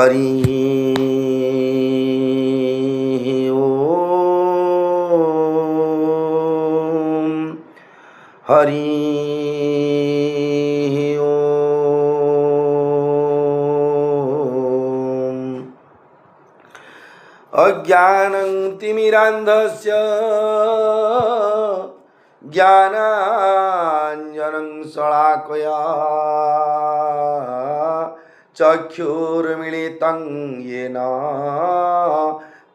हरि ओम हरि ओम। अज्ञानं तिमिरान्धस्य ज्ञानाञ्जनं शलाकया चक्षुर्मिलितं येन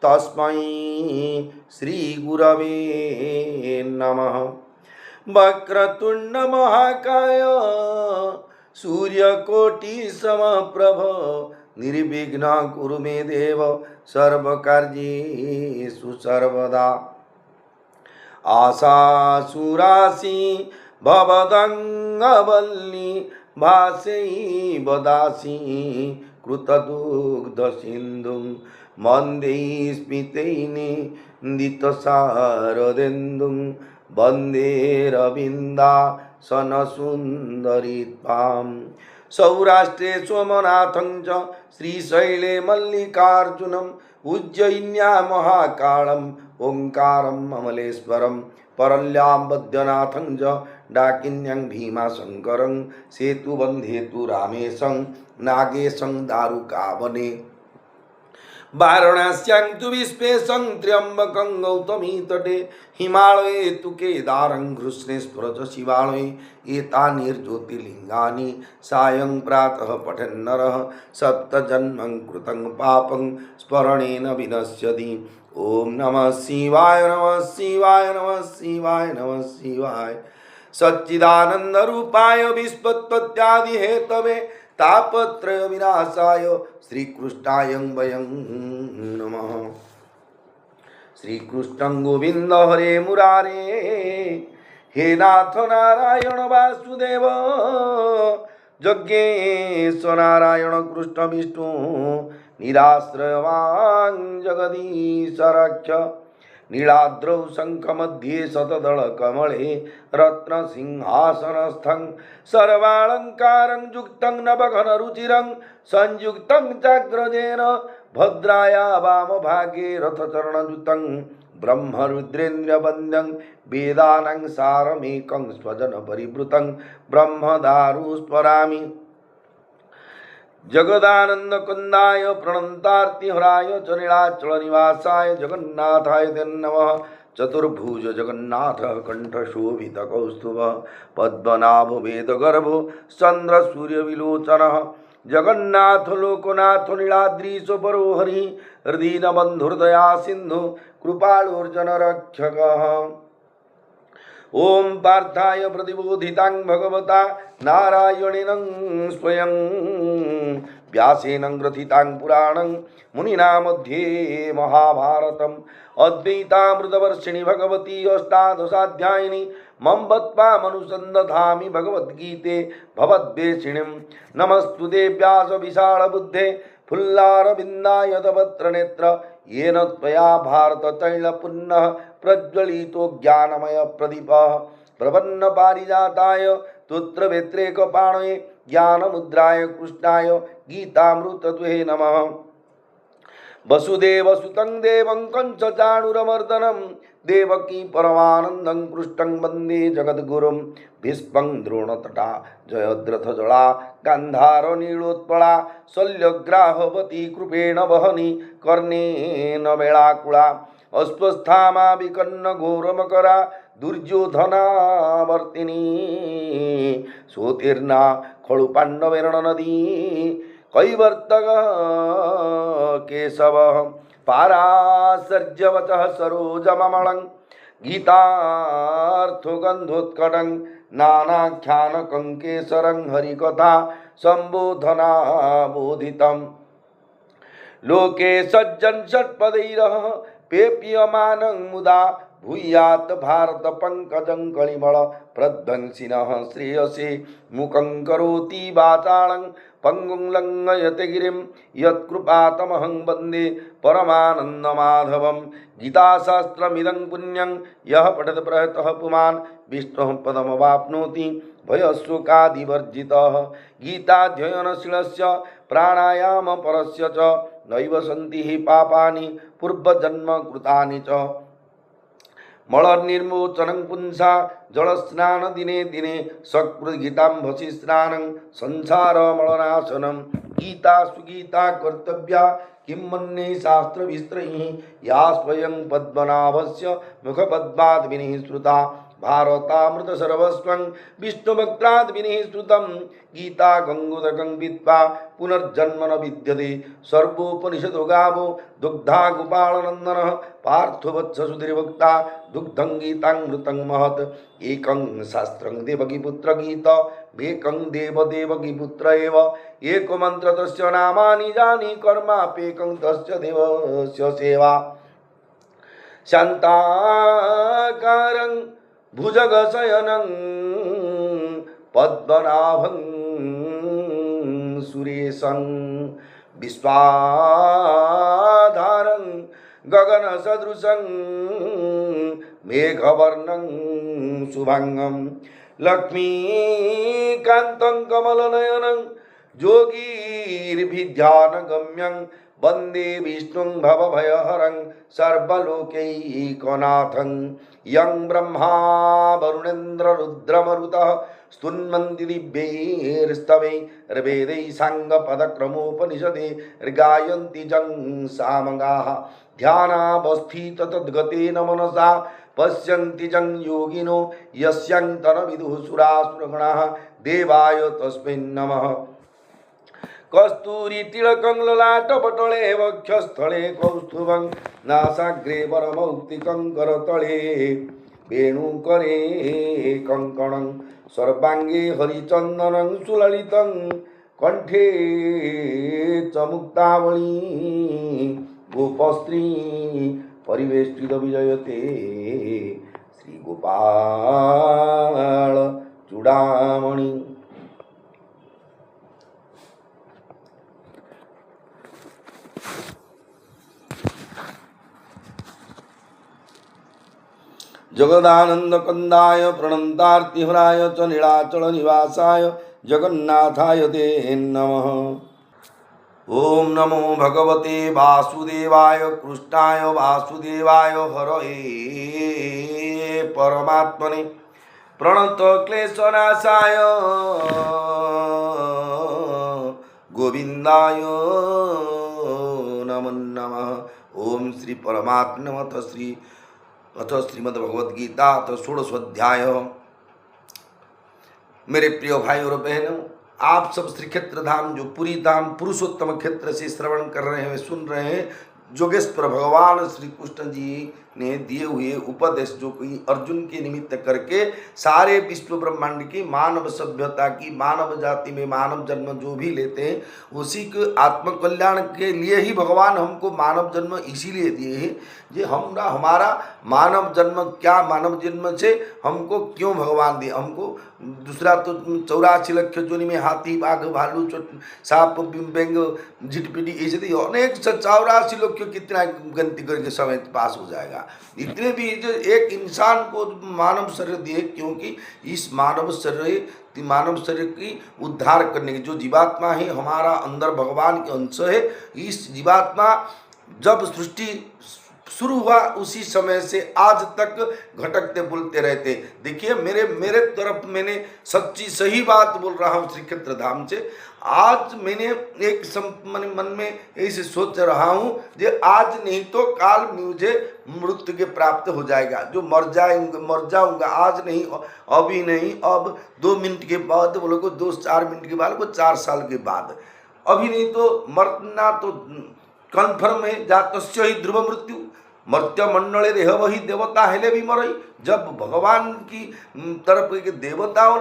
तस्मै श्रीगुरवे नमः। वक्रतुण्डमहाकाय सूर्यकोटिसमप्रभ निर्विघ्नं कुरु मे देव सर्वकार्येषु सर्वदा। आशासुरासि भवदङ्गवल्ली भासैवदासि कृतदुग्धसिन्धुं वन्दे स्मितैर्निन्दितशारदेन्दुं वन्दे रविन्दासनसुन्दरी त्वां। सौराष्ट्रे सोमनाथं च श्रीशैले मल्लिकार्जुनम् उज्जयिन्यां महाकालं ओंकारं अमलेश्वरं परल्यां वैद्यनाथं च डाकिन्यं भीमाशंकरं सेतुबन्धेतु रामेशं नागेशं दारुकावने। वाराणस्यां तु विश्वेशं त्र्यम्बकं गौतमीतटे हिमालये तु केदारं घृष्णेश्वर च शिवालये। एतान्यर्ज्योतिर्लिङ्गानि सायं प्रातः पठन्नरः सप्तजन्मं कृतं पापं स्मरणेन विनश्यति। ॐ नमः शिवाय नमः शिवाय नमः शिवाय नमः शिवाय। सच्चिदानन्दरूपाय विश्वोत्पत्त्यादिहेतवे तापत्रय विनाशाय श्रीकृष्णाय वयं नमः। श्रीकृष्णं गोविन्द हरे मुरारे हे नाथ नारायण वासुदेव जज्ञेश नारायण कृष्ण विष्णु निराश्रयवान् जगदीश रक्ष। नीलाद्रौ शङ्खमध्ये शतदलकमले रत्नसिंहासनस्थं सर्वालङ्कारं युक्तं नवघनरुचिरं संयुक्तं चाग्रजेन भद्राया वामभागे रथचरणयुतं ब्रह्मरुद्रेन्द्रवन्द्यं वेदानां सारमेकं स्वजनपरिवृतं ब्रह्मदारु स्मरामि। जगदानंदकंदाय प्रणतार्तिहराय च नीलाचलनिवासाय जगन्नाथाय ते नमः। चतुर्भुज जगन्नाथ कंठशोभित कौस्तुभ पद्मनाभ वेदगर्भो चंद्र सूर्य विलोचन जगन्नाथ लोकनाथ नीलाद्रीश परो हरि हृदीनबन्धुर्दया सिंधु कृपालुर्जन रक्षकः। ओम पार्थाय प्रतिबोधितां भगवता नारायणेन स्वयं व्यासेन ग्रथितां पुराणं मुनिना मध्ये महाभारतम् अद्वैतामृतवर्षिणि भगवती अष्टादशाध्यायिनी मम मनुसन्दधामि भगवद्गीते भवद्वेषिणीं। नमस्तुते व्यास विशालबुद्धे फुल्लारविन्दायतवक्त्रनेत्र येन त्वया भारततैलपुन्नः प्रज्वलितो ज्ञानमय प्रदीपः। प्रपन्नपारिजाताय स्तोत्रवेत्रैकपाणये ज्ञानमुद्राय कृष्णाय गीतामृततुहे नमः। वसुदेवसुतं देवं कंसचाणूरमर्दनं देवकी परमानन्दं कृष्णं वन्दे जगद्गुरुं। भीष्मं द्रोणतटा जयद्रथजला गान्धारनीलोत्पला शल्यग्राहवती कृपेण वहनी कर्णेन वेलाकुला अस्वस्थामा विकर्ण घोरमकरा दुर्योधनावर्तिनी सोतीर्णा खलुपाण्डवेरण नदी कैवर्तक केशव पारासर्जवचः सरोजममलं गीतार्थगन्धोत्कटं नानाख्यानकं केसरं हरिकथा सम्बोधनाबोधितं। लोके सज्जन षट्पदैरः पेप्यमानं मुदा भूयात् भारत पंकजं कलिमल प्रध्वंसिनः श्रेयसे मुखं करोति वाचालं पंगुं लंघयते गिरिं यत्कृपातमहं वन्दे परमानन्दमाधवं। गीताशास्त्रमिदं पुण्यं यः पठति प्रयतः पुमान् विष्णोः पदमवाप्नोति भयशोकादिवर्जितः। गीताध्ययनशीलस्य प्राणायाम परस्य च नैव सन्ति हि पापानि पूर्वजन्म कृतानि च मलनिर्मोचनं पुंसा जलस्नान दिने दिने सकृद्गीताम्भसि स्नानं संसारमलनाशनं गीता सुगीता कर्तव्या किं मन्ये शास्त्रविस्तरैः या स्वयं पद्मनाभस्य मुखपद्माद् विनिः श्रुता भारतामृत सर्वस्वं विष्णुभक्त्राद् विनिः श्रुतं गीता गङ्गोदकं विद्वा पुनर्जन्म न विद्यते सर्वोपनिषदो गावो दुग्धा गोपालनन्दनः पार्थो वत्स सुधीर्भक्ता दुग्धं गीतामृतं महत् एकं शास्त्रं देवकीपुत्र गीत एकं देवदेवकीपुत्र एव एको मन्त्र तस्य नामानि जानि कर्माप्येकं तस्य देवस्य सेवा शान्ताकारं भुजगशयनं पद्मनाभं सुरेशं विश्वाधारं गगनसदृशं मेघवर्णं शुभांगं लक्ष्मीकान्तं कमलनयनं योगीर्भिध्यानगम्यं वन्दे विष्णुं भवभयहरं सर्वलोकैकनाथं यं ब्रह्मा वरुणेन्द्ररुद्रमरुतः स्तुन्वन्ति दिव्यैर्स्तवैर्वेदैः साङ्गपदक्रमोपनिषदे गायन्ति जं सामगाः ध्यानावस्थित तद्गतेन मनसा पश्यन्ति जं योगिनो यस्यान्तरविदुः सुरासुरगणाः देवाय तस्मै नमः कस्तूरी तिलकं ललाटपटले वक्षस्थले कौस्तुभं नासाग्रे वरमौक्तिकं करतले वेणुकरे कङ्कणं सर्वाङ्गे हरिचन्दनं सुललितं कण्ठे च मुक्तावली गोपस्त्री परिवेष्टित विजयते श्रीगोपाल चूडामणि। जगदानंदकंदाय प्रणंतार्तिहराय च नीलाचल निवासाय जगन्नाथाय ते नमः। ओम नमो भगवते वासुदेवाय कृष्णाय वासुदेवाय हरये परमात्मने प्रणत क्लेशनाशाय गोविंदाय नमो नमः। ओम श्री परमात्मने अथ श्रीमद्भगवद्गीता अथ षोडशोध्याय। मेरे प्रिय भाई और बहनों, आप सब श्री क्षेत्र धाम जो पुरी धाम पुरुषोत्तम क्षेत्र से श्रवण कर रहे हैं, सुन रहे हैं, जोगेश्वर भगवान श्री कृष्ण जी ने दिए हुए उपदेश जो कि अर्जुन के निमित्त करके सारे विश्व ब्रह्मांड की मानव सभ्यता की मानव जाति में मानव जन्म जो भी लेते हैं उसी के आत्मकल्याण के लिए ही भगवान हमको मानव जन्म इसीलिए दिए हैं। जे हमारा मानव जन्म क्या, मानव जन्म से हमको क्यों भगवान दिए? हमको दूसरा तो 84 लक्ष जोनि में हाथी बाघ भालू सांप बेंग झिटपिटी ऐसे तो अनेक 84 लक्ष कितना गिनती करके समय पास हो जाएगा। इतने भी जो एक इंसान को मानव शरीर दिए, क्योंकि इस मानव शरीर की उद्धार करने की जो जीवात्मा है हमारा अंदर भगवान के अंश है। इस जीवात्मा जब सृष्टि शुरू हुआ उसी समय से आज तक घटकते बोलते रहते। देखिए मेरे तरफ मैंने सच्ची सही बात बोल रहा हूँ श्री क्षेत्र धाम से। आज मैंने एक मन में ऐसे सोच रहा हूँ जे आज नहीं तो काल मुझे मृत्यु के प्राप्त हो जाएगा। जो मर जाऊंगा आज नहीं, अभी नहीं, अब 2 मिनट के बाद बोलो को 2-4 मिनट के बाद, को 4 साल के बाद, अभी नहीं तो मरना तो कन्फर्म है। जातस्य ही ध्रुव मृत्यु मर्त्य मंडले देह वही देवता हेले भी मरई। जब भगवान की तरफ के देवताओं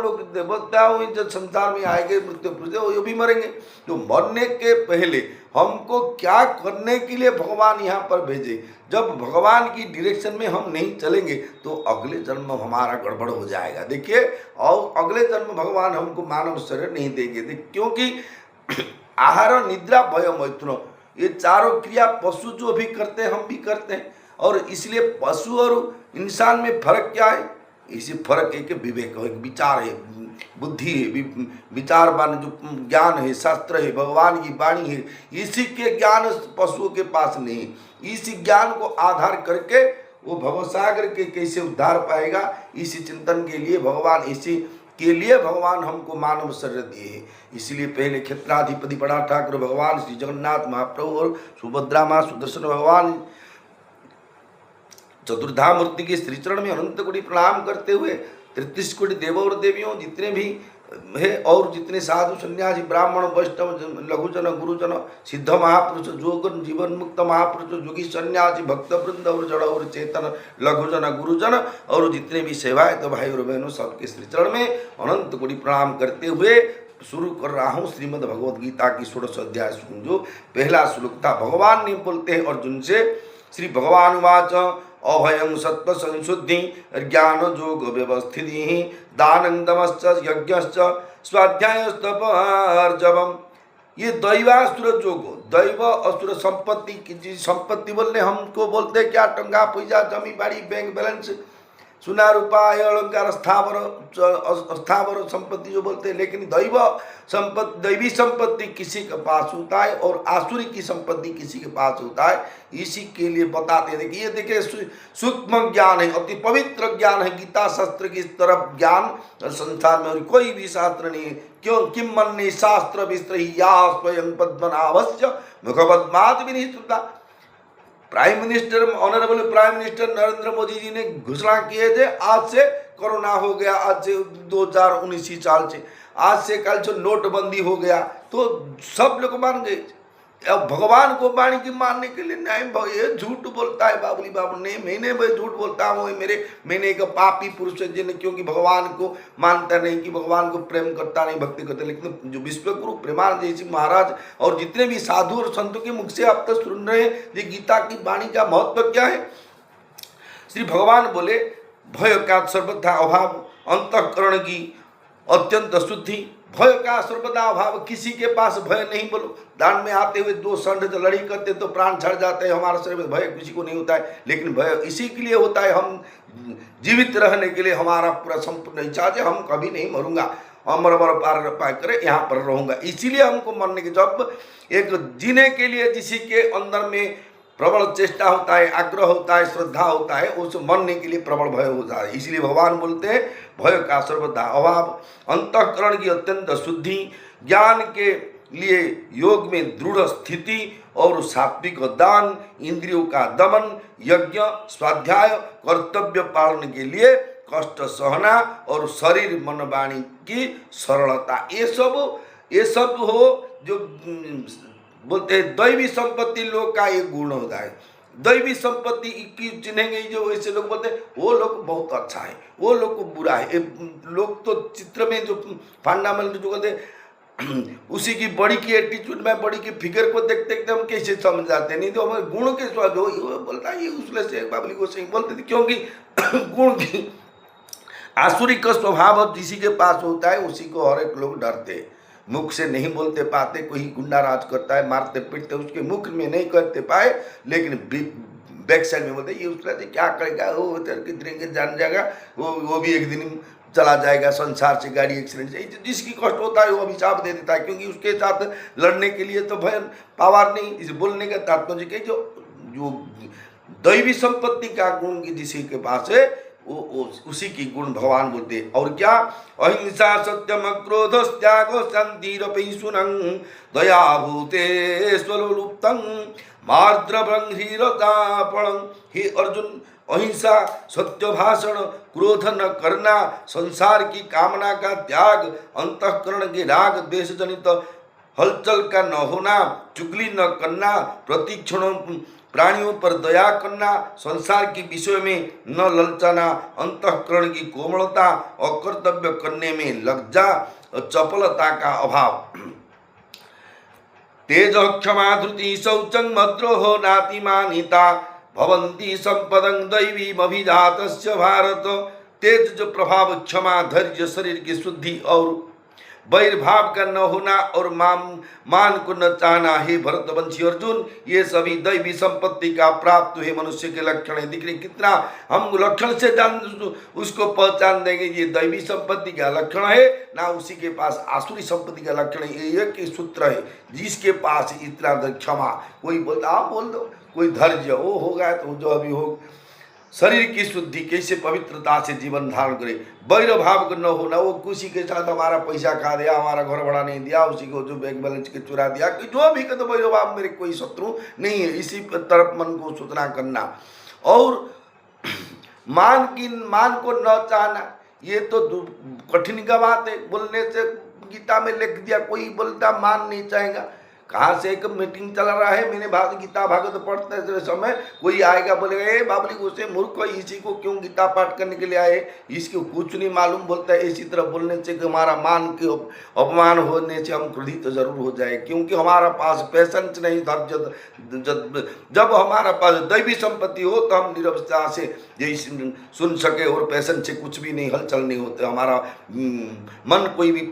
जब संसार में आएंगे मृत्यु पूछते वो भी मरेंगे। तो मरने के पहले हमको क्या करने के लिए भगवान यहाँ पर भेजे? जब भगवान की डायरेक्शन में हम नहीं चलेंगे तो अगले जन्म हमारा गड़बड़ हो जाएगा। देखिए, और अगले जन्म भगवान हमको मानव शरीर नहीं देंगे, क्योंकि आहार निद्रा भय मैथुन ये चारों क्रिया पशु जो भी करते हैं हम भी करते हैं। और इसलिए पशु और इंसान में फर्क क्या है? इसी फर्क है कि विवेक है, एक विचार है। बुद्धि है, विचारवान जो ज्ञान है, शास्त्र है, भगवान की वाणी है, इसी के ज्ञान पशुओं के पास नहीं। इसी ज्ञान को आधार करके वो भवसागर के कैसे उद्धार पाएगा, इसी चिंतन के लिए भगवान, इसी के लिए भगवान हमको मानव शरीर दिए। इसलिए पहले क्षेत्राधिपति बड़ा ठाकुर भगवान श्री जगन्नाथ महाप्रभु और सुभद्रा माँ सुदर्शन भगवान चतुर्धा मूर्ति के श्री चरण में अनंत कोटि प्रणाम करते हुए 33 कोटि देवों और देवियों जितने भी है और जितने साधु सन्यासी ब्राह्मण वैष्णव लघुजन गुरुजन सिद्ध महापुरुष जोगन जीवन मुक्त महापुरुष जोगी सन्यासी भक्त वृंद और जड़ और चेतन लघुजन गुरुजन और जितने भी सेवाएं तो भाई और बहनों सबके श्री चरण में अनंत कोटि प्रणाम करते हुए शुरू कर रहा हूँ श्रीमद् भगवद गीता की 16 अध्याय। जो पहला श्लोक था, भगवान ने बोलते हैं अर्जुन से, श्री भगवान वाच अभयं सत्व संशुद्धि ज्ञान योग व्यवस्थिति दानं दमश्च यज्ञश्च स्वाध्यायस्तपर्जवम्। ये दैवासुर जोग, दैव असुर संपत्ति की संपत्ति बोलने हमको बोलते हैं क्या, टंगा पैसा जमी बाड़ी बैंक बैलेंस सुना रूपा अलंकार स्थावर संपत्ति जो बोलते हैं, लेकिन दैवी संपत्ति किसी के पास होता है और आसुरी की संपत्ति किसी के पास होता है। इसी के लिए बताते हैं कि ये देखिए सूक्ष्म ज्ञान है, अति पवित्र ज्ञान है, गीता शास्त्र की तरफ ज्ञान संसार में और कोई भी शास्त्र नहीं है। क्यों किम मन्ये शास्त्र विस्तृहि या स्वयं पद्मनाभस्य मुखपद्मात् विनिश्रुता। Prime minister, honourable prime minister Narendra Modi ji ने घोषणा किए थे आज से कोरोना हो गया, आज से 2019 साल से, आज से कल से नोटबंदी हो गया, तो सब लोग मान गए। अब भगवान को वाणी की मानने के लिए नहीं, ये झूठ बोलता है बाबुली बाबू ने, मैंने भाई झूठ बोलता हूँ, मैंने एक पापी पुरुष है जिन्हें, क्योंकि भगवान को मानता नहीं, कि भगवान को प्रेम करता नहीं, भक्ति करता। लेकिन जो विश्वगुरु प्रेमानंद जी महाराज और जितने भी साधु और संतों के मुख से अब तक सुन रहे हैं ये गीता की वाणी का महत्व क्या है। श्री भगवान बोले, भय का सर्वथा अभाव, अंतःकरण की अत्यंत शुद्धि। भय का सर्वदा अभाव, किसी के पास भय नहीं। बोलो दान में आते हुए दो संड लड़ी करते तो प्राण छड़ जाते हैं, हमारे शरीर में भय किसी को नहीं होता है, लेकिन भय इसी के लिए होता है हम जीवित रहने के लिए, हमारा पूरा संपूर्ण इच्छा है हम कभी नहीं मरूंगा, अमर अमर पार पार करे यहाँ पर रहूंगा। इसीलिए हमको मरने के, जब एक जीने के लिए जिसी के अंदर में प्रबल चेष्टा होता है, आग्रह होता है, श्रद्धा होता है, उस मरने के लिए प्रबल भय होता है। इसलिए भगवान बोलते हैं भय का सर्वदा अभाव, अंतःकरण की अत्यंत शुद्धि, ज्ञान के लिए योग में दृढ़ स्थिति और सात्विक दान, इंद्रियों का दमन, यज्ञ स्वाध्याय, कर्तव्य पालन के लिए कष्ट सहना और शरीर मन वाणी की सरलता, ये सब हो जो बोलते हैं दैवी संपत्ति लोग का एक गुण होता है। दैवी संपत्ति की चिन्हेंगे जो ऐसे लोग बोलते हैं वो लोग बहुत अच्छा है, वो लोग को बुरा है। लोग तो चित्र में जो फंडामेंटल जो बोलते हैं उसी की बड़ी की एटीट्यूड में, बड़ी की फिगर को देखते देखते हम कैसे समझ जाते, नहीं तो हमारे गुण के स्वाद हो बोलता है ये उसमें से बाबली को सही बोलते थे, क्योंकि गुण की आसुरी का स्वभाव अब जिसी के पास होता है उसी को हर एक लोग डरते हैं, मुख से नहीं बोलते पाते। कोई गुंडा राज करता है, मारते पीटते, उसके मुख में नहीं करते पाए, लेकिन बैक साइड में बोलते ये उसका क्या करेगा, वो तेरे जान जाएगा, वो भी एक दिन चला जाएगा संसार से, गाड़ी एक्सीडेंट से। जिसकी कष्ट होता है वो अभिशाप दे देता है, क्योंकि उसके साथ लड़ने के लिए तो भय पावर नहीं। इसे बोलने का तात्पर्य के जो दैवी संपत्ति का गुण जिसी के पास है वो उसी की गुण भगवान बोलते हैं। और क्या, अहिंसा सत्यम क्रोध त्याग शांतिरपि सुनं दया भूते स्वलुप्तं मार्द्रभृंहीरतापणं। हे अर्जुन, अहिंसा, सत्य भाषण, क्रोध न करना, संसार की कामना का त्याग, अंतःकरण के राग द्वेष जनित हलचल का न होना, चुगली न करना, प्रतिक्षण प्राणियों पर दया करना, संसार के विषय में न ललचाना, अंतःकरण की कोमलता और कर्तव्य करने में लज्जा और चपलता का अभाव, तेज क्षमा धृति शौचं मद्रोह नातिमानिता भवन्ति संपदं दैवीमभिजातस्य भारत। तेज जो प्रभाव, क्षमा, धैर्य, शरीर की शुद्धि और वैरभाव का न होना और मान को न चाहना, हे भरतवंशी अर्जुन, ये सभी दैवी संपत्ति का प्राप्त हुए मनुष्य के लक्षण है। दिख रहे कितना हम लक्षण से जान उसको पहचान देंगे ये दैवी संपत्ति का लक्षण है ना, उसी के पास आसुरी संपत्ति का लक्षण है। ये एक सूत्र है, जिसके पास इतना क्षमा, कोई बोलता आप बोल दो, कोई धैर्य, वो हो गया तो जो अभी हो, शरीर की शुद्धि, कैसे पवित्रता से जीवन धारण करे, वैर भाव को न होना, वो किसी के साथ हमारा पैसा खा दिया, हमारा घर भाड़ा नहीं दिया, उसी को जो बैंक बैलेंस के चुरा दिया, कि जो भी कहते वैर भाव मेरे कोई शत्रु नहीं है, इसी तरफ मन को सूचना करना। और मान को न चाहना, ये तो कठिन का बात है, बोलने से गीता में लिख दिया, कोई बोलता मान नहीं चाहेगा, कहाँ से एक मीटिंग चल रहा है, मैंने गीता भागवत पढ़ते समय कोई आएगा बोलेगा ए बाबली गोसे मूर्ख, इसी को क्यों गीता पाठ करने के लिए आए, इसको कुछ नहीं मालूम, बोलता है। इसी तरह बोलने से कि हमारा मान के अपमान होने से हम क्रोधित जरूर हो जाए, क्योंकि हमारा पास पेशेंस नहीं, धैर्य। जब हमारा पास दैवी संपत्ति हो तो हम निरवता से यही सुन सके, और पेशेंस से कुछ भी नहीं, हलचल नहीं होते, हमारा मन कोई भी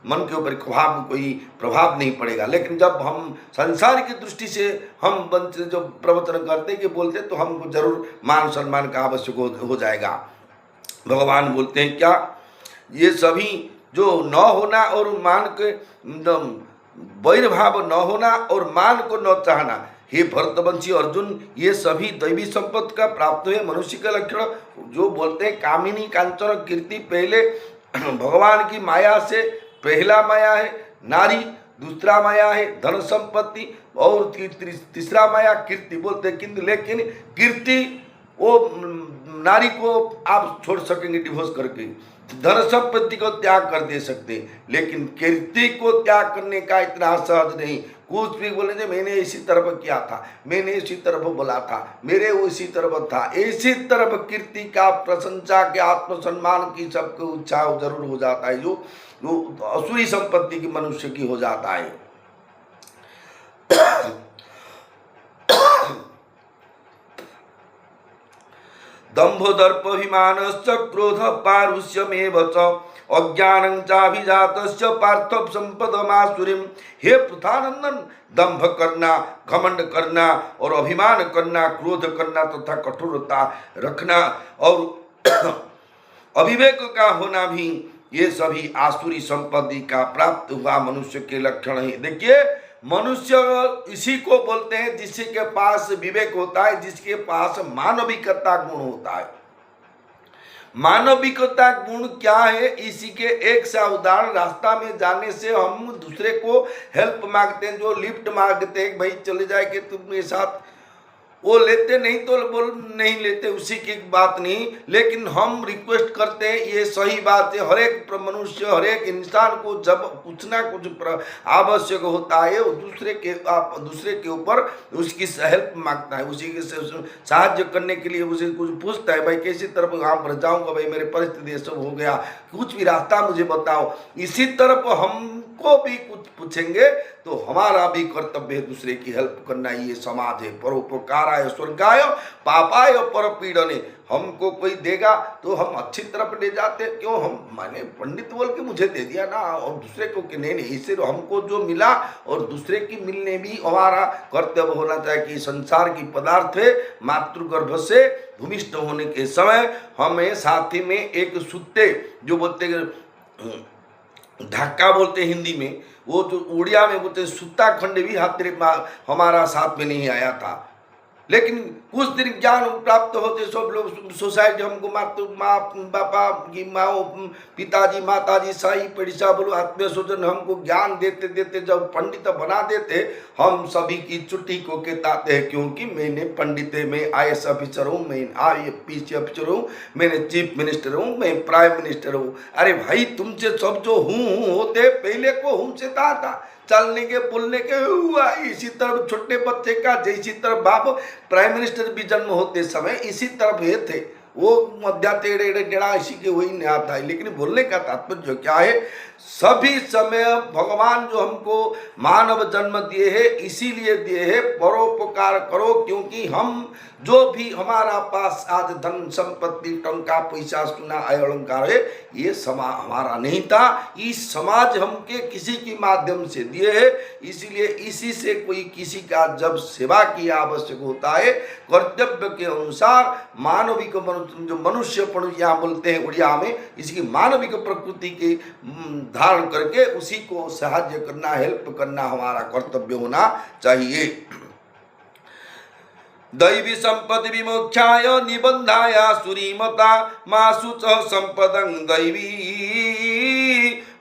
मन के ऊपर कोई प्रभाव नहीं पड़ेगा। लेकिन जब हम संसार की दृष्टि से हम जो प्रवचन करते कि बोलते, तो हमको जरूर मान सम्मान का आवश्यक हो जाएगा। भगवान बोलते हैं क्या, ये सभी जो न होना और मान के वैर भाव न होना और मान को न चाहना, हे भरतवंशी अर्जुन, ये सभी दैवी संपत्ति का प्राप्त हुए मनुष्य का लक्षण। जो बोलते हैं कामिनी कांचन कीर्ति, पहले भगवान की माया से पहला माया है नारी, दूसरा माया है धन संपत्ति, और तीसरा माया कीर्ति बोलते हैं। किंतु लेकिन कीर्ति वो नारी को आप छोड़ सकेंगे डिवोर्स करके, धन संपत्ति को त्याग कर दे सकते, लेकिन कीर्ति को त्याग करने का इतना सहज नहीं। कुछ भी बोले थे मैंने इसी तरफ किया था, मैंने इसी तरफ बोला था, मेरे वो इसी तरफ था, इसी तरफ कीर्ति का, प्रशंसा के, आत्मसम्मान की सबको इच्छा जरूर हो जाता है, जो असुरी संपत्ति की मनुष्य की हो जाता है। दंभ दर्पाभिमानश्च क्रोध पारुष्यमेव च अज्ञानं चाभिजातस्य पार्थव संपदमासुरीम। हे पृथानंदन, दंभ करना, घमंड करना और अभिमान करना, क्रोध करना तथा कठोरता रखना और अविवेक का होना भी, ये सभी आसुरी संपत्ति का प्राप्त हुआ मनुष्य के लक्षण है। देखिए, मनुष्य इसी को बोलते हैं जिसके के पास विवेक होता है, जिसके पास मानविकता गुण होता है। मानविकता गुण क्या है, इसी के एक सा उदाहरण, रास्ता में जाने से हम दूसरे को हेल्प मांगते हैं, जो लिफ्ट मांगते हैं, भाई चले जाए कि तुम मेरे साथ, वो लेते नहीं तो बोल नहीं लेते, उसी की बात नहीं, लेकिन हम रिक्वेस्ट करते हैं, ये सही बात है। हर एक मनुष्य, हर एक इंसान को जब कुछ ना कुछ आवश्यक होता है, वो दूसरे के ऊपर उसकी हेल्प मांगता है, उसी के साहाय्य करने के लिए उसे कुछ पूछता है, भाई कैसी तरफ वहाँ पर जाऊँगा, भाई मेरे परिस्थिति सब हो गया, कुछ भी रास्ता मुझे बताओ। इसी तरफ हमको भी कुछ पूछेंगे तो हमारा भी कर्तव्य है दूसरे की हेल्प करना, ये समाज है। परोपकाराय स्वर्गाय पापाय परपीड़ने, हमको कोई देगा तो हम अच्छी तरफ ले जाते, क्यों हम माने पंडित बोल के मुझे दे दिया ना, और दूसरे को कि नहीं, इससे हमको जो मिला और दूसरे की मिलने भी हमारा कर्तव्य होना चाहिए। कि संसार की पदार्थ है, मातृगर्भ से भूमिष्ठ होने के समय हमें साथी में एक सुत्ते, जो बोलते धक्का बोलते हिंदी में, वो जो उड़िया में बोलते सुत्ता खंड भी हमारा साथ में नहीं आया था। लेकिन कुछ दिन ज्ञान प्राप्त होते सब लोग सोसाइटी हमको माँ बापा की माँ, पिताजी माताजी साई पड़िसा बोलो आत्मीय स्वजन हमको ज्ञान देते देते जब पंडित बना देते, हम सभी की छुट्टी को कहते हैं, क्योंकि मैंने पंडित है, मैं IAS ऑफिसर हूँ, मैं IPC ऑफिसर हूँ, मैंने चीफ मिनिस्टर हूँ, मैं प्राइम मिनिस्टर हूँ। अरे भाई, तुमसे सब जो हूँ होते पहले को हूँ से था, चलने के बोलने के हुआ, इसी तरफ छोटे बच्चे का जैसी तरफ बाप प्राइम मिनिस्टर भी जन्म होते समय इसी तरफ ये थे, वो मध्या टेढ़े टेढ़ा इसी के वही नहीं आता है। लेकिन बोलने का तात्पर्य क्या है, सभी समय भगवान जो हमको मानव जन्म दिए है इसीलिए दिए है परोपकार करो, क्योंकि हम जो भी हमारा पास आज धन संपत्ति टंका पैसा सोना अलंकार है ये हमारा नहीं था, इस समाज हमके किसी के माध्यम से दिए है। इसीलिए इसी से कोई किसी का जब सेवा की आवश्यक होता है कर्तव्य के अनुसार मानविक जो मनुष्यपण यहाँ बोलते हैं उड़िया में, इसकी मानविक प्रकृति के धारण करके उसी को सहायता करना हेल्प करना हमारा कर्तव्य होना चाहिए। दैवी संपत्ति विमोक्षाय निबंधाय सुरीमता मासुच संपदं दैवी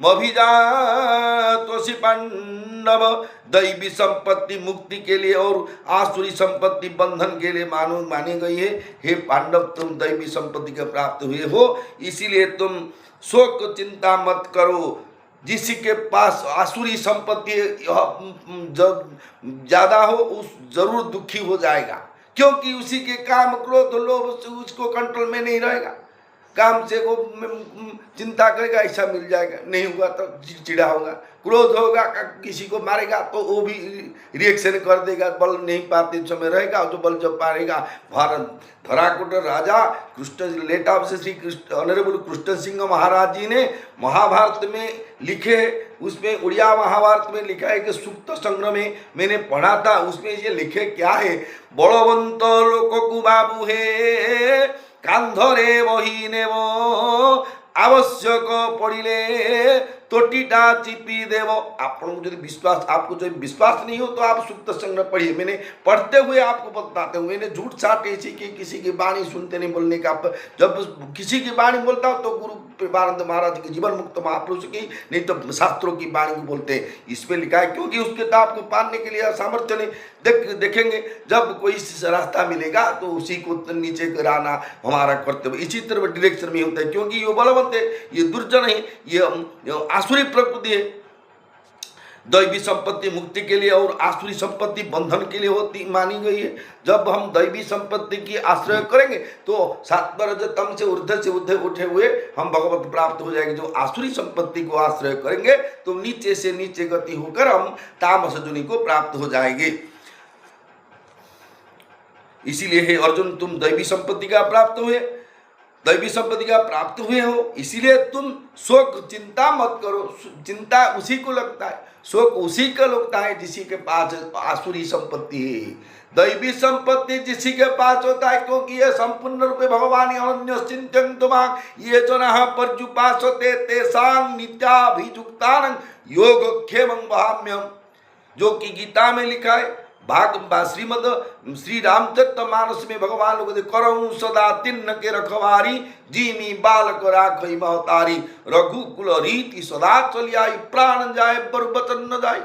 मभिजातोषि पांडव। दैवी संपत्ति मुक्ति के लिए और आसुरी संपत्ति बंधन के लिए मानी गई है। हे पांडव, तुम दैवी संपत्ति के प्राप्त हुए हो, इसीलिए तुम शोक चिंता मत करो। जिसी के पास आसुरी संपत्ति जब ज्यादा हो उस जरूर दुखी हो जाएगा, क्योंकि उसी के काम क्रोध लोभ से उसको कंट्रोल में नहीं रहेगा। काम से वो चिंता करेगा ऐसा मिल जाएगा, नहीं हुआ तो चिड़चिड़ा होगा, क्रोध होगा किसी को मारेगा तो वो भी रिएक्शन कर देगा, बल नहीं पाते समय रहेगा, तो बल जब पाएगा। भारत धराकोट राजा कृष्ण लेट ऑफ से श्री कृष्ण ऑनरेबल कृष्ण सिंह महाराज जी ने महाभारत में लिखे, उसमें उड़िया महाभारत में लिखा है कि सूक्त संग्रह में मैंने पढ़ा था, उसमें ये लिखे क्या है, बलवंत लोक कुबाबू है कांधरे वही नेव आवश्यक पड़िले तोटीटा चिपी देव। आपको जो विश्वास, आपको जो विश्वास नहीं हो तो आप सुक्त संग्रह पढ़िए, मैंने पढ़ते हुए आपको बताते हुए, मैंने झूठ साट ऐसी की किसी की वाणी सुनते नहीं बोलने का। जब किसी की वाणी बोलता हो तो गुरु प्रेमानंद महाराज की जीवन मुक्त महापुरुष की, नहीं तो शास्त्रों की वाणी को बोलते हैं। इसमें लिखा है क्योंकि उसके ताप को पाने के लिए सामर्थ्य नहीं। देखेंगे जब कोई रास्ता मिलेगा तो उसी को नीचे गिराना हमारा कर्तव्य, इसी तरह डायरेक्शन में होता है, क्योंकि ये बलवंत है, ये दुर्जन है, ये आसुरी प्रकृति है। दैवी संपत्ति मुक्ति के लिए और आसुरी संपत्ति बंधन के लिए होती मानी गई है। जब हम दैवी संपत्ति की आश्रय करेंगे तो सात्वरजतम से ऊर्ध्व से उठे हुए हम भगवत प्राप्त हो जाएंगे। जो आसुरी संपत्ति को आश्रय करेंगे तो नीचे से नीचे गति होकर हम तामस जुनि को प्राप्त हो जाएंगे। इसीलिए हे अर्जुन, तुम दैवी संपत्ति का प्राप्त हुए, दैवी संपत्ति का प्राप्त हुए हो, इसीलिए तुम शोक चिंता मत करो। चिंता उसी को लगता है, शोक उसी का लगता है जिसी के पास आसुरी संपत्ति है। दैवी संपत्ति जिसी के पास होता है, क्योंकि ये संपूर्ण रूपे भगवान अनन्य चिंतन ये जनाः पर्युपासते तेषां नित्याभियुक्तानां योगक्षेमं वहाम्यहम्, जो कि गीता में लिखा है। श्रीमद श्री रामचरितमानस में भगवान लोग करऊँ सदा तिन्न के रखवारी जीमी बालक राखई महतारी रघुकुल रीति सदा चलियाई प्राण जाए पर वचन न जाए।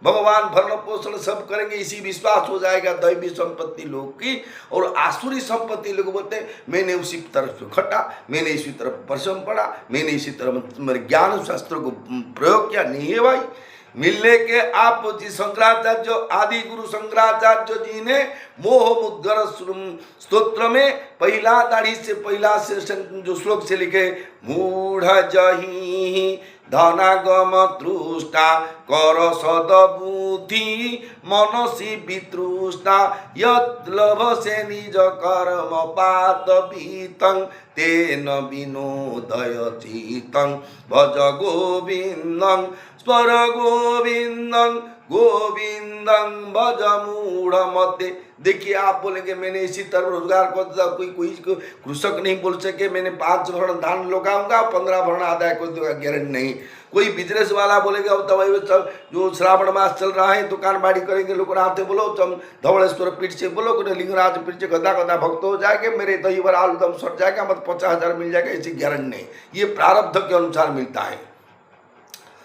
भगवान भरण पोषण सब करेंगे, इसी विश्वास हो जाएगा दैवी संपत्ति लोग की। और आसुरी संपत्ति लोग बोलते हैं मैंने उसी तरफ खटा, मैंने इसी तरफ परिश्रम पढ़ा, मैंने इसी तरफ मेरे ज्ञान शास्त्र को प्रयोग किया, नहीं है भाई। मिलने के आप जी शंकराचार्य आदि गुरु शंकराचार्य जी ने मोह मुद्गर स्तोत्र में पहला दाढ़ी से पहला से जो श्लोक से लिखे, मूढ़ जही धनागम तृष्णा कर सदबुद्धि मनसी वितृष्णा यत् लभसे निज कर्म पातपीतं तेन विनोदय चित्तं भज गोविन्दं स्वर गोविन्दं गोविन्दं भज मूढ़ मते। देखिए आप बोलेंगे मैंने इसी तरह रोजगार कर दिया, कोई कृषक नहीं बोल सके मैंने 5 भरण धान लगाऊंगा 15 भरण आदाय कर दूंगा, गारंटी नहीं। कोई बिजनेस वाला बोलेगा अब तो जो श्रावण मास चल रहा है दुकान बाड़ी करेंगे लोग आते बोलो तुम धवलेश्वर पीठ से बोलो कि लिंगराज पीठ से गदा गदा भक्त हो जाएंगे, मेरे दही भर आलूदम सट जाएगा, मत 50,000 मिल जाएगा, ऐसी गारंटी नहीं। ये प्रारब्ध के अनुसार मिलता है।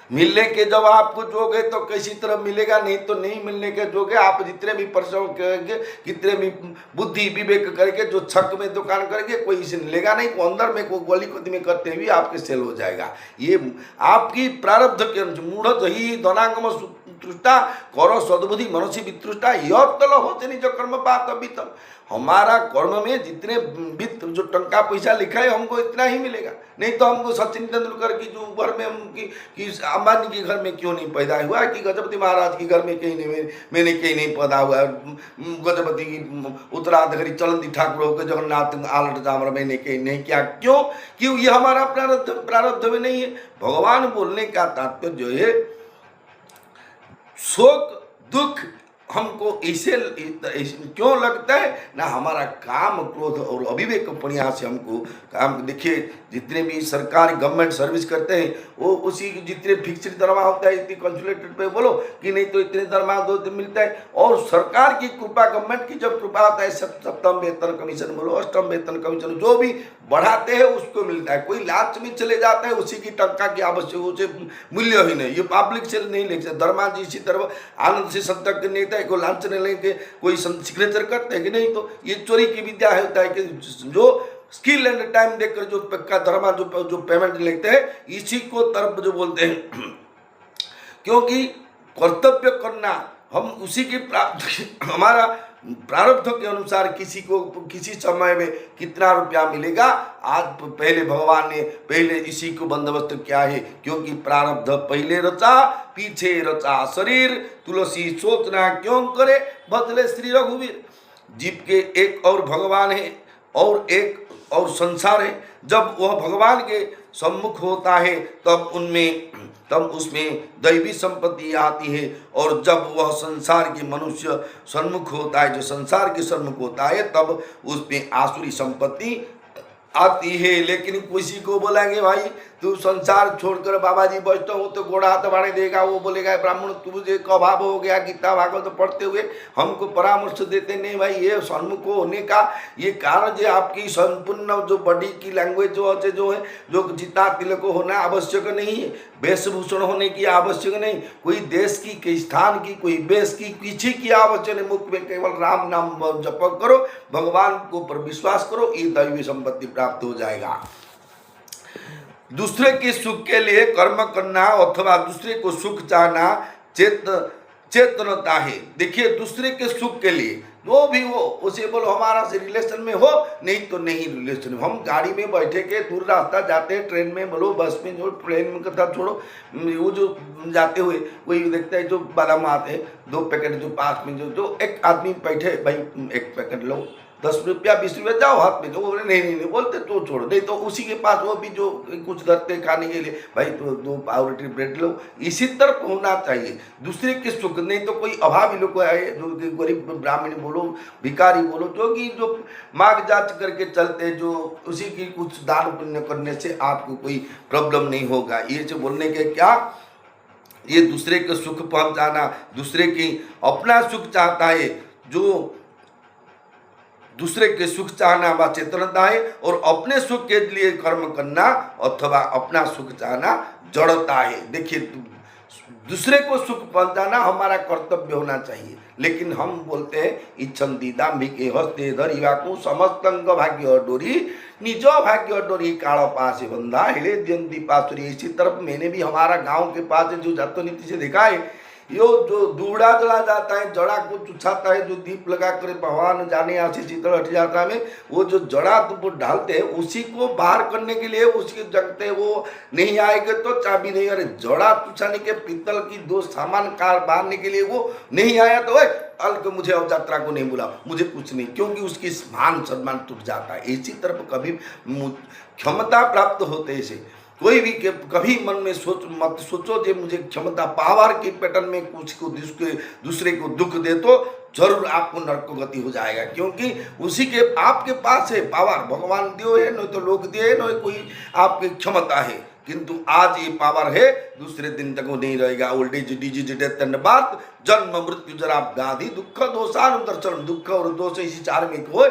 मिलने के जब आपको जोगे तो किसी तरह मिलेगा, नहीं तो नहीं मिलने के जोगे। आप जितने भी परिश्रम करेंगे, कितने भी बुद्धि विवेक करके जो छक में दुकान करेंगे कोई इसे लेगा नहीं, वो अंदर में कोई गली कुदी में करते हुए आपके सेल हो जाएगा। ये आपकी प्रारब्ध के अनुसार। मूढ़ ही धनागम वितृष्टा करो सद्बुद्धि मनसी वितृष्टा यल होते निज कर्म पात बीतम। हमारा कर्म में जितने वित्त जो टंका पैसा लिखा है हमको इतना ही मिलेगा, नहीं तो हमको सचिन तेंदुलकर की जो घर में कि अंबानी के घर में क्यों नहीं पैदा हुआ है, कि गजपति महाराज के घर में कहीं नहीं मैंने कहीं नहीं पैदा हुआ है, गजपति की उत्तराधिकारी चलंती ठाकुर होकर जगन्नाथ आलट जामर मैंने कहीं नहीं किया। क्यों ये हमारा प्रारब्ध में नहीं है। भगवान बोलने का तात्पर्य जो है शोक दुख हमको ऐसे क्यों लगता है ना, हमारा काम क्रोध और अविवेक पणिया से हमको काम। देखिए जितने भी सरकारी गवर्नमेंट सर्विस करते हैं वो उसी जितने फिक्स्ड दरमाहा होता है इतनी कंसुलेटेड पे बोलो कि नहीं तो इतने दरमाहा दो दिन मिलता है। और सरकार की कृपा गवर्नमेंट की जब कृपा आता है सप्तम वेतन कमीशन बोलो अष्टम वेतन कमीशन जो भी बढ़ाते हैं उसको मिलता है। कोई लास्ट में चले जाता है उसी की टंका की आवश्यक उसे मूल्य ही नहीं, ये पब्लिक से नहीं ले सकते। धर्मा जी इसी तरह आनंद से संतक नेता है, कोई लांच नहीं लेंगे कोई सिग्नेचर करते हैं कि नहीं, तो ये चोरी की विद्या है होता है कि जो स्किल एंड टाइम देखकर जो पक्का धर्मा जो पेमेंट लेते हैं इसी को तरफ जो बोलते हैं। क्योंकि कर्तव्य करना हम उसी के हमारा प्रारब्ध के अनुसार किसी को किसी समय में कितना रुपया मिलेगा। आज पहले भगवान ने पहले इसी को बंदोबस्त किया है, क्योंकि प्रारब्ध पहले रचा पीछे रचा शरीर, तुलसी सोचना क्यों करे बदले श्री रघुवीर। जीव के एक और भगवान है और एक और संसार है। जब वह भगवान के सम्मुख होता है तब उसमें दैवी संपत्ति आती है, और जब वह संसार के मनुष्य सन्मुख होता है, जो संसार के सन्मुख होता है, तब उसमें आसुरी संपत्ति आती है। लेकिन किसी को बोलेंगे भाई तू संसार छोड़कर बाबा जी वैष्णव हो तो घोड़ा हाथ बाढ़े देगा, वो बोलेगा ब्राह्मण तुझे अभाव हो गया, गीता भागवत तो पढ़ते हुए हमको परामर्श देते नहीं भाई। ये सन्मुख होने का ये कारण जो आपकी संपूर्ण जो बॉडी की लैंग्वेज जो है जो जिता तिलक होना आवश्यक नहीं है, वेशभूषण होने की आवश्यक नहीं, कोई देश की स्थान की कोई वेश की किसी की आवश्यक नहीं। मुख में केवल राम नाम जप करो, भगवान को पर विश्वास करो, ये दैवी संपत्ति प्राप्त हो जाएगा। दूसरे के सुख के लिए कर्म करना अथवा दूसरे को सुख चाहना चेतनता है। देखिए दूसरे के सुख के लिए जो भी हो उसे बोलो हमारा से रिलेशन में हो, नहीं तो नहीं रिलेशन में। हम गाड़ी में बैठे के दूर रास्ता जाते हैं, ट्रेन में बोलो बस में जो ट्रेन में कथा छोड़ो, वो जो जाते हुए वही देखता है जो बादाम आते हैं 2 पैकेट जो पास में जो एक आदमी बैठे भाई 1 पैकेट लो 10 रुपया 20 रुपया जाओ हाथ में, जो बोले नहीं बोलते तो छोड़ो, नहीं तो उसी के पास वो भी जो कुछ धरते खाने के लिए भाई तो 2 पावरोटी ब्रेड लो। इसी तरफ होना चाहिए दूसरे के सुख, नहीं तो कोई अभावी लोग आए जो गरीब ब्राह्मण बोलो भिखारी बोलो जो कि जो मांग जांच करके चलते, जो उसी की कुछ दान पुण्य करने से आपको कोई प्रॉब्लम नहीं होगा। ये जो बोलने के क्या ये दूसरे के सुख पहुँचाना, दूसरे की अपना सुख चाहता है, जो दूसरे के सुख चाहना व चेतनता है, और अपने सुख के लिए कर्म करना अथवा अपना सुख चाहना जड़ता है। देखिए दूसरे को सुख पहुंचाना हमारा कर्तव्य होना चाहिए, लेकिन हम बोलते हैं इच्छन दीदाम्भिके हस्ते धरिवा को समस्तंग भाग्य डोरी निज भाग्य डोरी काल पास बंधा हिले जयंती पासुरी। इसी तरफ मैंने भी हमारा गांव के पास जो जातो नीति से देखा है, यो जो दूड़ा जला जाता है, जड़ा को चुछाता है, जो दीप लगा कर भगवान जाने यहाँ से शीतल हट जाता है, वो जो जड़ा तो डालते हैं उसी को बाहर करने के लिए उसके जगते वो नहीं आएगा तो चाबी नहीं। अरे जड़ा चुछाने के पीतल की 2 सामान कार बांधने के लिए वो नहीं आया तो अलग मुझे अब यात्रा को नहीं बुला, मुझे कुछ नहीं, क्योंकि उसकी मान सम्मान टूट जाता है। इसी तरफ कभी क्षमता प्राप्त होते से कोई भी कभी मन में मत सोचो कि मुझे क्षमता पावर की पैटर्न में कुछ को दूसरे को दुख दे तो जरूर आपको नरक गति हो जाएगा, क्योंकि उसी के आपके पास है पावर, भगवान दियो है, नहीं तो लोग दिए है, नहीं कोई आपकी क्षमता है। किंतु आज ये पावर है, दूसरे दिन तक वो नहीं रहेगा। Old age disease death and birth, जन्म मृत्यु जरा व्याधि दुख दोषानुदर्शन, दुख और दोष इसी 4 में हो।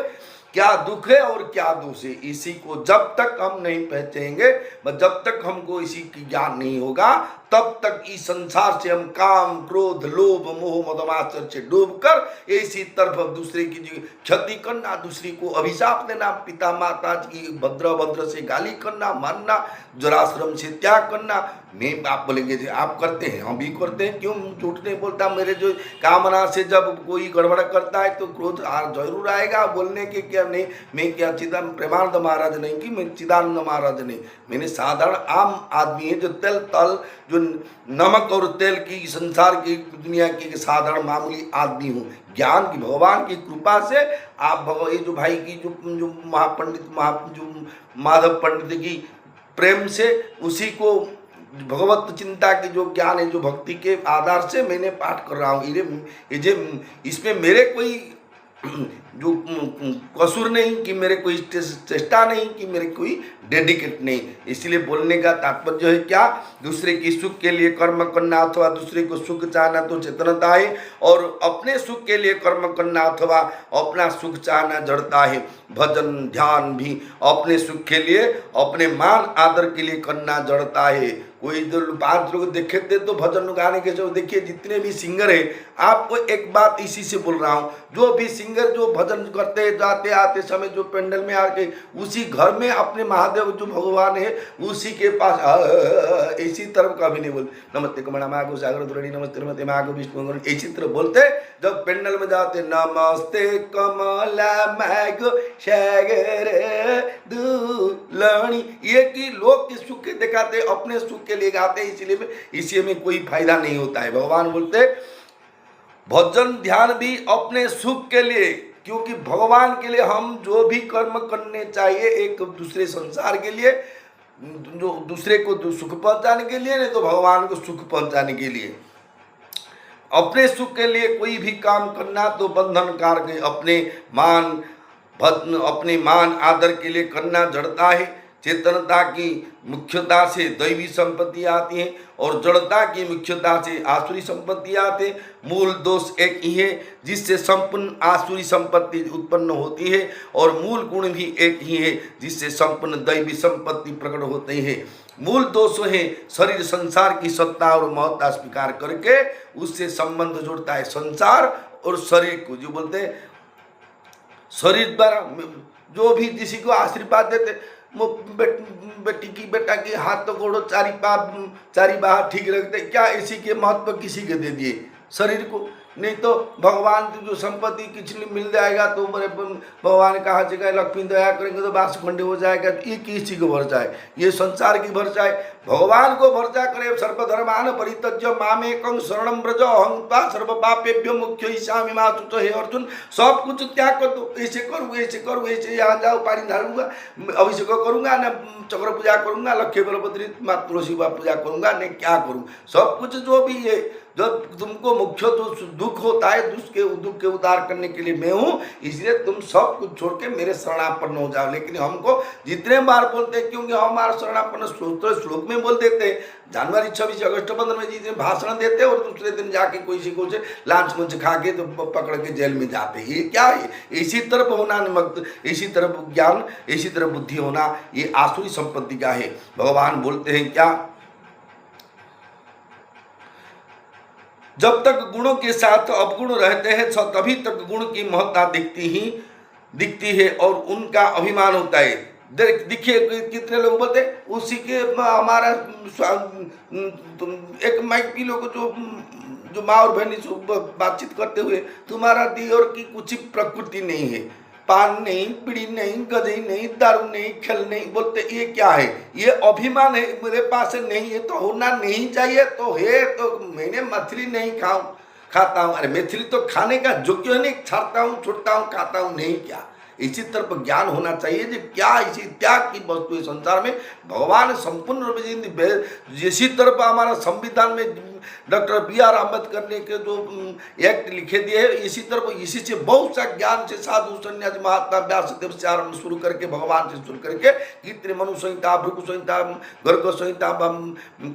क्या दुख है और क्या दोष है, इसी को जब तक हम नहीं पहचानेंगे, जब तक हमको इसी की ज्ञान नहीं होगा, तब तक इस संसार से हम काम क्रोध लोभ मोह मदमात्सर्य से डूबकर इसी तरफ दूसरे की क्षति करना, दूसरे को अभिशाप देना, पिता माता की भद्र से गाली करना, मारना, जराश्रम से त्याग करना। मैं आप बोलेंगे आप करते हैं, हम भी करते हैं, क्यों झूठ नहीं बोलता। मेरे जो कामना से जब कोई गड़बड़ करता है तो क्रोध जरूर आएगा। बोलने के क्या नहीं, मैं क्या चिदानंद प्रेमानंद महाराज नहीं कि मैं चिदानंद महाराज नहीं, मैंने साधारण आम आदमी है जो तेल तल जो नमक और तेल की संसार की दुनिया की साधारण मामूली आदमी हूँ। ज्ञान की भगवान की कृपा से आप ये जो भाई की जो महापंडित जो माधव पंडित की प्रेम से उसी को भगवत चिंता की जो ज्ञान है, जो भक्ति के आधार से मैंने पाठ कर रहा हूँ। इसमें मेरे कोई जो कसूर नहीं कि मेरे कोई चेष्टा नहीं कि मेरे कोई डेडिकेट नहीं। इसलिए बोलने का तात्पर्य है क्या, दूसरे की सुख के लिए कर्म करना अथवा दूसरे को सुख चाहना तो चेतनता है, और अपने सुख के लिए कर्म करना अथवा अपना सुख चाहना जड़ता है। भजन ध्यान भी अपने सुख के लिए, अपने मान आदर के लिए करना जड़ता है। कोई जो 5 लोग देखे थे तो भजन गाने के जो देखिए जितने भी सिंगर है, आपको एक बात इसी से बोल रहा हूँ, जो भी सिंगर जो भजन करते जाते आते समय जो पेंडल में आके उसी घर में अपने महादेव जो भगवान है उसी के पास इसी तरफ कभी नहीं बोल नमस्ते कमला मागो सागर दुरणी नमस्ते नमस्ते मागो विष्णु, इसी तरह बोलते। जब पेंडल में जाते नमस्ते कमला मागो सागर दुलणी, ये कि लोग के सुख के दिखाते अपने सुख के लिए गाते, इसलिए इसी में कोई फायदा नहीं होता है। भगवान बोलते भजन ध्यान भी अपने सुख के लिए, क्योंकि भगवान के लिए हम जो भी कर्म करने चाहिए एक दूसरे संसार के लिए, जो दूसरे को सुख पहुंचाने के लिए, नहीं तो भगवान को सुख पहुंचाने के लिए। अपने सुख के लिए कोई भी काम करना तो बंधन कारक है। अपने मान आदर के लिए करना जड़ता है। चेतनता की मुख्यता से दैवी संपत्ति आती है और जड़ता की मुख्यता से आसुरी संपत्ति आते हैं। मूल दोष एक ही है जिससे संपूर्ण आसुरी संपत्ति उत्पन्न होती है, और मूल गुण भी एक ही है जिससे संपूर्ण दैवी संपत्ति प्रकट होती है। मूल दोष है शरीर संसार की सत्ता और महत्ता स्वीकार करके उससे संबंध जोड़ता है। संसार और शरीर को जो बोलते हैं, शरीर द्वारा जो भी किसी को आशीर्वाद देते, वो बेटी की बेटा के हाथ तो गोड़ो चारी बाहर ठीक रखते, क्या इसी के महत्व किसी के दे दिए शरीर को? नहीं तो भगवान की जो संपत्ति किसी मिल जाएगा तो बड़े भगवान कहा जगह लक्ष्मी दया करेंगे तो बास खंडे हो जाएगा। ये किसी को भरसा है? ये संसार की भरसा है। भगवान को भरसा करे। सर्वधर्मान परित्यज्य मामेकं शरणं व्रज अहं त्वा सर्व पापेभ्यो मुक्तो ईशामि मा शुचो। हे अर्जुन, सब कुछ त्याग कर दो। ऐसे करूँ, ऐसे यहाँ जाओ, पानी डालूंगा, अभिषेक करूँगा, न चक्र पूजा करूँगा, लक्ष्य बलभद्री माँ तुलसी का पूजा करूँगा, नहीं क्या करूँ? सब कुछ जो भी है, जब तुमको मुख्य तो दुख होता है, दुख के उद्धार करने के लिए मैं हूँ, इसलिए तुम सब कुछ छोड़ के मेरे शरणापन्न हो जाओ। लेकिन हमको जितने बार बोलते हैं, क्योंकि हमारा शरणापन्न श्लोक में बोल देते हैं। जनवरी 26 अगस्त 15 में जिस दिन भाषण देते और दूसरे दिन जाके कोई को लांच मुंच खा के तो पकड़ के जेल में जाते। ये क्या है? इसी तरफ होना निमग्न, इसी तरफ ज्ञान, इसी तरफ बुद्धि होना, ये आसुरी संपत्ति का है। भगवान बोलते हैं क्या, जब तक गुणों के साथ अवगुण रहते हैं तभी तक गुण की महत्ता दिखती है और उनका अभिमान होता है। देखिए कितने लोग बोलते हैं उसी के हमारा एक माइक की लोग जो माँ और बहनी से बातचीत करते हुए, तुम्हारा दियोर की कुछ प्रकृति नहीं है, पान नहीं, बीड़ी नहीं, गजई नहीं, दारू नहीं, खेल नहीं, बोलते ये क्या है? ये अभिमान है। मेरे पास नहीं है तो होना नहीं चाहिए, तो है तो मैंने मछली नहीं खाता हूँ। अरे मछली तो खाने का योग्य नहीं, छाड़ता हूँ, छुटता हूँ, खाता हूँ, नहीं क्या? इसी तरफ ज्ञान होना चाहिए जो क्या इसी त्याग की वस्तु है संसार में। भगवान संपूर्ण रूप से इसी तरफ हमारा संविधान में डॉक्टर B.R. अम्बेडकर ने के जो एक्ट लिखे दिए है, इसी तरफ इसी से बहुत सा ज्ञान से साधु सन्यासी महात्मा व्यासदेव से आरंभ शुरू करके भगवान से शुरू करके कितने मनु संहिता, भृगु संहिता, गर्ग संहिता,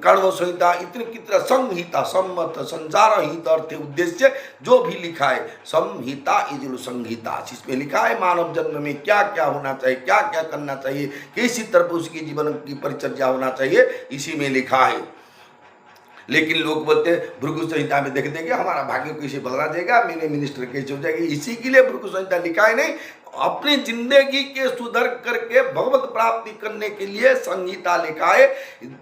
कण्व संहिता, इतने कितने संहिता, सम्मत, संसार हित अर्थ उद्देश्य जो भी लिखा है, संहिता इजलु संहिता, इसमें लिखा है मानव जन्म में क्या क्या होना चाहिए, क्या क्या करना चाहिए, किसी तरफ उसकी जीवन की परिचर्या होना चाहिए, इसी में लिखा है। लेकिन लोग बोलते हैं भृगु संहिता में देख देंगे हमारा भाग्य कैसे बदला जाएगा, मेरे मिनिस्टर कैसे हो जाएगी। इसी के लिए भृगु संहिता लिखा है नहीं, अपनी जिंदगी के सुधर करके भगवत प्राप्ति करने के लिए संहिता लिखा है।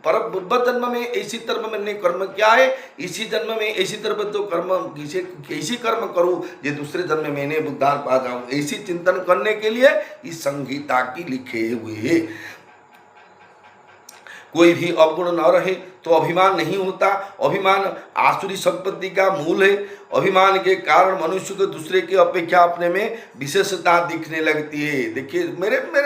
पर पूर्व जन्म में ऐसी तरह मैंने कर्म किया है, इसी जन्म में ऐसी तरह तो कर्म कैसी कर्म करूं ये दूसरे जन्म में मैंने उद्धार पा जाऊं, ऐसी चिंतन करने के लिए इस संहिता की लिखे हुए है। कोई भी अवगुण न रहे तो अभिमान नहीं होता। अभिमान आसुरी संपत्ति का मूल है। अभिमान के कारण मनुष्य को दूसरे की अपेक्षा अपने में विशेषता दिखने लगती है। देखिए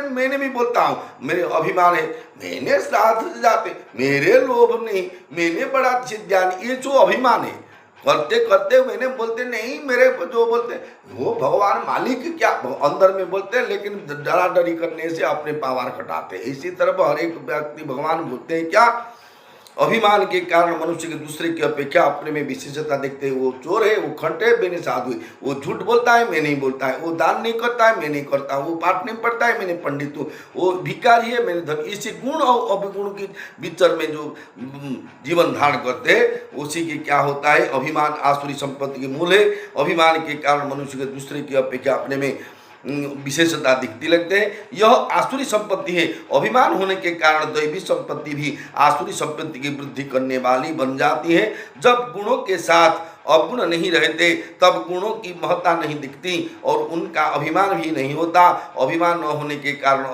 मैंने भी बोलता हूँ, मेरे अभिमान है, मैंने साथ जाते, मेरे लोभ नहीं, मैंने बड़ा ज्ञान, ये जो अभिमान है करते करते मैंने बोलते नहीं, मेरे जो बोलते वो भगवान मालिक क्या अंदर में बोलते हैं, लेकिन डराडरी करने से अपने पावर घटाते। इसी तरह हर एक व्यक्ति भगवान बोलते हैं क्या, अभिमान के कारण मनुष्य के दूसरे की अपेक्षा अपने में विशेषता देखते हैं। वो चोर है, वो खंटे है, मैंने साधु है, वो झूठ बोलता है, मैं नहीं बोलता है, वो दान नहीं करता है, मैं नहीं करता हूँ, वो पाठ नहीं पढ़ता है, मैंने पंडित हूँ, वो भिखारी है, मैंने धन। इसी गुण और अभिगुण के विचर में जो जीवन धारण करते हैं उसी के क्या होता है, अभिमान आसुरी संपत्ति के मूल है। अभिमान के कारण मनुष्य के दूसरे की अपेक्षा अपने में विशेषता दिखती लगते हैं, यह आसुरी संपत्ति है। अभिमान होने के कारण दैवी संपत्ति भी आसुरी संपत्ति की वृद्धि करने वाली बन जाती है। जब गुणों के साथ अवगुण नहीं रहते तब गुणों की महत्ता नहीं दिखती और उनका अभिमान भी नहीं होता। अभिमान न होने के कारण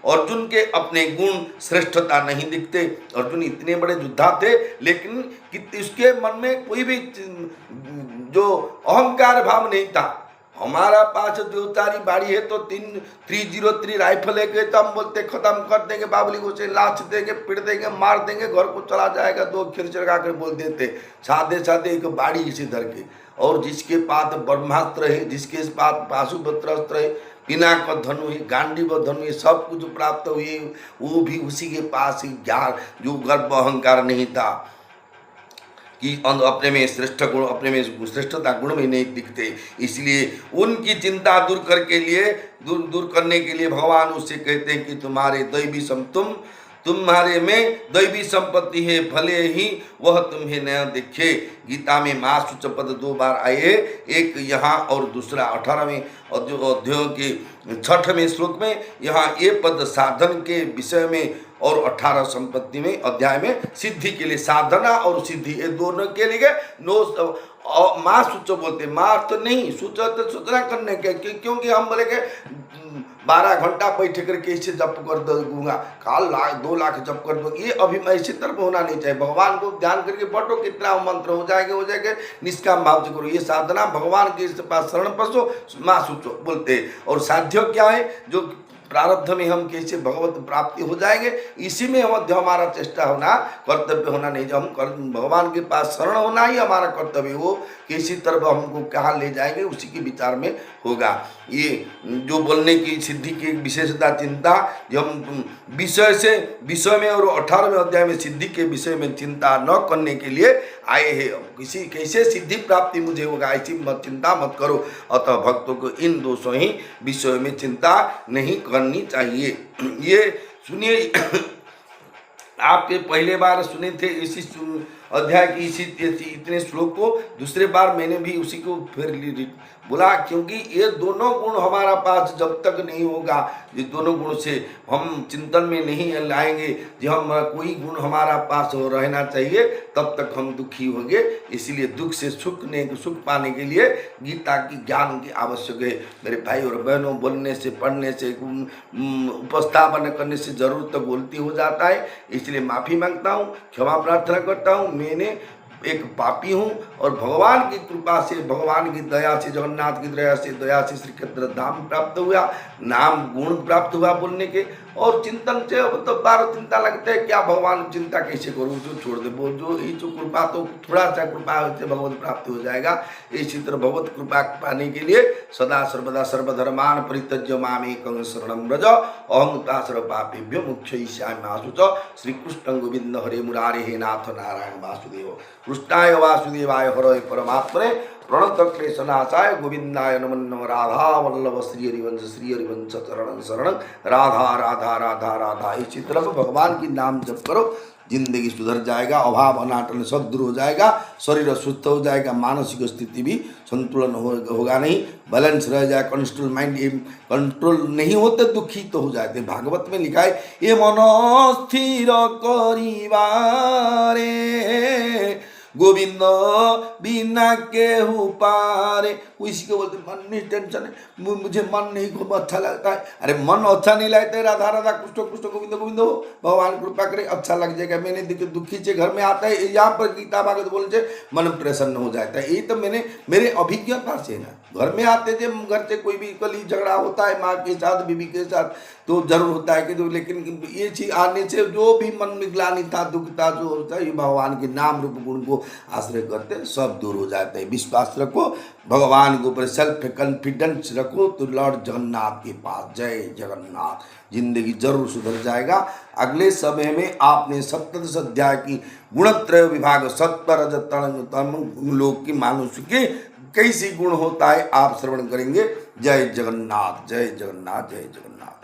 अर्जुन के अपने गुण श्रेष्ठता नहीं दिखते। अर्जुन इतने बड़े योद्धा थे, लेकिन उसके मन में कोई भी जो अहंकार भाव नहीं था। हमारा पास जो चारी बाड़ी है तो 303 राइफल है तो हम बोलते खत्म कर देंगे, बाबली को से लाश देंगे, पीट देंगे, मार देंगे, घर को चला जाएगा। 2 खिरच लगा कर बोल देते सादे सादे एक बाड़ी इसी धर के। और जिसके पास ब्रह्मास्त्र है, जिसके पास पाशुपत्रास्त्र है, पिनाक धनु है, गांडीव धनु है, सब कुछ प्राप्त हुए, वो भी उसी के पास ही ज्ञान जो गर्व अहंकार नहीं था कि अपने में श्रेष्ठ गुण, अपने में श्रेष्ठता गुण में नहीं दिखते। इसलिए उनकी चिंता दूर करने के लिए भगवान उससे कहते हैं कि तुम्हारे में दैवी संपत्ति है, भले ही वह तुम्हें न दिखे। गीता में माँ सूच पद 2 बार आए, एक यहाँ और दूसरा 18वें अध्याय के 6वें श्लोक में। यहाँ ये पद साधन के विषय में और 18 संपत्ति में अध्याय में सिद्धि के लिए, साधना और सिद्धि ये दोनों के लिए माँ सूचो बोलते। माँ तो नहीं, सूचो तो सूचना करने के, क्योंकि हम बोले के 12 घंटा बैठ करके इसे जप कर दूंगा, काल 2 लाख जप कर दूंगा, ये अभी ऐसी तरफ होना नहीं चाहिए। भगवान को ध्यान करके बैठो, कितना मंत्र हो जाएगा, निष्काम भाव से करो। ये साधना भगवान के पास शरण पसो, माँ सूचो बोलते। और साध्य क्या है, जो प्रारब्ध में हम कैसे भगवत प्राप्ति हो जाएंगे, इसी में हमारा चेष्टा होना, कर्तव्य होना नहीं। जब हम भगवान के पास शरण होना ही हमारा कर्तव्य, वो किसी तरफ हमको कहाँ ले जाएंगे उसी के विचार में होगा। ये जो बोलने की सिद्धि की विशेषता चिंता, हम विषय में और 18वें अध्याय में सिद्धि के विषय में चिंता न करने के लिए आए हैं। किसी कैसे सिद्धि प्राप्ति मुझे होगा ऐसी मत चिंता मत करो। अतः भक्तों को इन दोषों ही विषय में चिंता नहीं करनी चाहिए। ये सुनिए, आपके पहले बार सुने थे इसी अध्याय की इतने श्लोक को, दूसरे बार मैंने भी उसी को फिर बोला, क्योंकि ये दोनों गुण हमारा पास जब तक नहीं होगा, ये दोनों गुण से हम चिंतन में नहीं लाएंगे, जब हम कोई गुण हमारा पास हो रहना चाहिए, तब तक हम दुखी होंगे। इसलिए दुख से सुख पाने के लिए गीता की ज्ञान की आवश्यक है। मेरे भाई और बहनों, बोलने से, पढ़ने से, उपस्थापन करने से जरूर तो गलती हो जाता है, इसलिए माफ़ी मांगता हूँ, क्षमा प्रार्थना करता हूँ। मैंने एक पापी हूँ और भगवान की कृपा से, भगवान की दया से, जगन्नाथ की दया से श्री क्षेत्र धाम प्राप्त हुआ, नाम गुण प्राप्त हुआ बोलने के। और चिंतन से अब तो 12 चिंता लगते हैं, क्या भगवान चिंता कैसे करूँ, जो छोड़ दे बोल, जो ये जो कृपा, तो थोड़ा सा कृपा से भगवत प्राप्त हो जाएगा। इसी तरह भगवत कृपा पाने के लिए सदा सर्वदा सर्वधर्मान परित्यज्य मामेकं शरणं व्रज, अहं ता सर्वपापेभ्यो मोक्षयिष्यामि मा शुचः। श्री कृष्ण गोविंद हरे मुरारे हे नाथ नारायण वासुदेव। कृष्णाय वासुदेवाय हरये परमात्मने प्रणत क्लेशनाशाय गोविंदाय नमो नमः। राधा वल्लभ श्री हरिवंश चरण शरण राधा राधा राधा राधा। इसी तरफ भगवान की नाम जप करो, जिंदगी सुधर जाएगा, अभाव अनाटन सब दूर हो जाएगा, शरीर सुस्त हो जाएगा, मानसिक स्थिति भी संतुलन होगा नहीं, बैलेंस रह जाए, कंट्रोल माइंड कंट्रोल नहीं होते दुखी तो हो जाते। भागवत में लिखा है ये मन स्थिर करिबारे गोविंद बिना केहू पारे। किसी को बोलते मन नहीं, टेंशन है, मुझे मन नहीं खूब अच्छा लगता है। अरे मन अच्छा नहीं लगता है, राधा राधा कुछ गोविंद गोविंद हो, भगवान कृपा करे अच्छा लग जाएगा। मैंने देखिए दुखी से घर में आता है, यहाँ पर गीता भागवत बोलते मन प्रसन्न हो जाता है। ये तो मैंने मेरे अभिज्ञता से ना, घर में आते थे, घर से कोई भी कली झगड़ा होता है माँ के साथ बीवी के साथ तो जरूर होता है कि तो, लेकिन ये चीज आने से जो भी मन में ग्लानि था, दुख था, जो होता है, ये भगवान के नाम रूप गुण को आश्रय करते सब दूर हो जाते हैं। विश्वास रखो भगवान के ऊपर, सेल्फ कॉन्फिडेंस रखो तो लॉर्ड जगन्नाथ के पास। जय जगन्नाथ। जिंदगी जरूर सुधर जाएगा। अगले समय में आपने सप्तदश अध्याय की गुणत्रय विभाग सत्व रज तम लोक की मानुष के कैसी गुण होता है आप श्रवण करेंगे। जय जगन्नाथ जय जगन्नाथ जय जगन्नाथ।